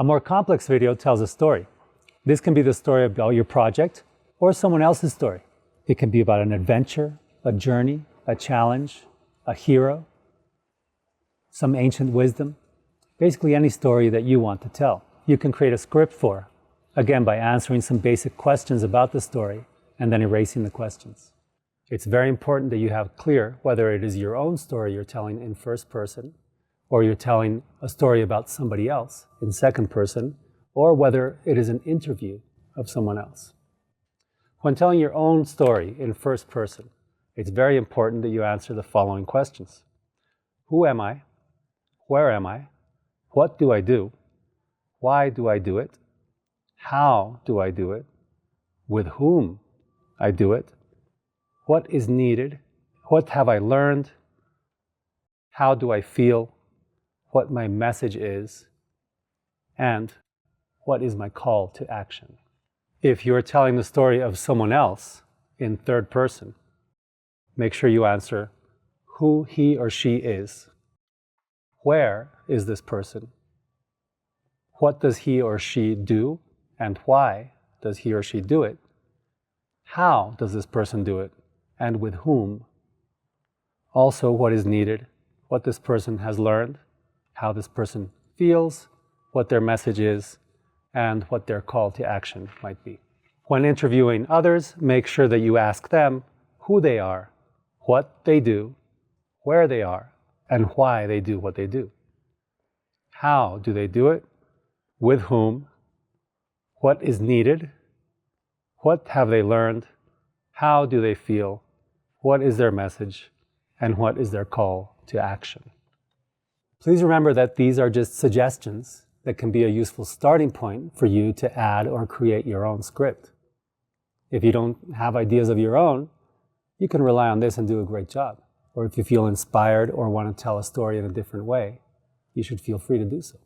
A more complex video tells a story. This can be the story about your project or someone else's story. It can be about an adventure, a journey, a challenge, a hero, some ancient wisdom. Basically any story that you want to tell. You can create a script for, again by answering some basic questions about the story and then erasing the questions. It's very important that you have clear whether it is your own story you're telling in first person, or you're telling a story about somebody else in second person, or whether it is an interview of someone else. When telling your own story in first person, it's very important that you answer the following questions. Who am I? Where am I? What do I do? Why do I do it? How do I do it? With whom I do it? What is needed? What have I learned? How do I feel? What my message is? And what is my call to action? If you're telling the story of someone else in third person, make sure you answer who he or she is. Where is this person? What does he or she do? And why does he or she do it? How does this person do it? And with whom? Also, what is needed, what this person has learned, how this person feels, what their message is, and what their call to action might be. When interviewing others, make sure that you ask them who they are, what they do, where they are, and why they do what they do. How do they do it? With whom? What is needed? What have they learned? How do they feel? What is their message? And what is their call to action? Please remember that these are just suggestions that can be a useful starting point for you to add or create your own script. If you don't have ideas of your own, you can rely on this and do a great job. Or if you feel inspired or want to tell a story in a different way, you should feel free to do so.